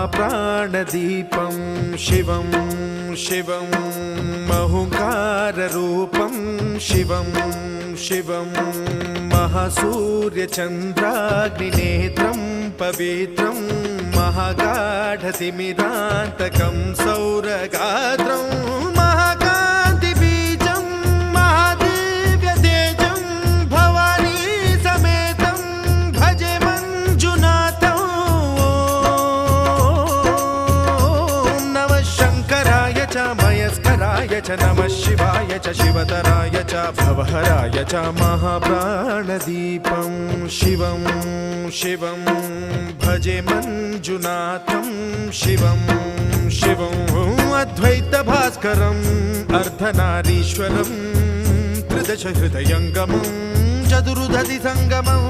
महाप्राणदीपं शिवं शिवं महुङ्काररूपं शिवं शिवं महासूर्यचन्द्राग्निनेत्रं पवित्रं महागाढतिमिरान्तकं सौरगात्रं महाकान्तिबीजं महादिव्यतेजं भवानी समेतं भजे मञ्जुनाथं। ॐ नमः शङ्कराय च मयस्कराय च नमः शिवाय च शिवतराय च भवहराय च महाप्राणदीपं शिवं शिवं भजे मञ्जुनाथं शिवं शिवं अद्वैतभास्करम् अर्धनारीश्वरं त्रिदशहृदयङ्गमं चतुर्दधिसङ्गमम्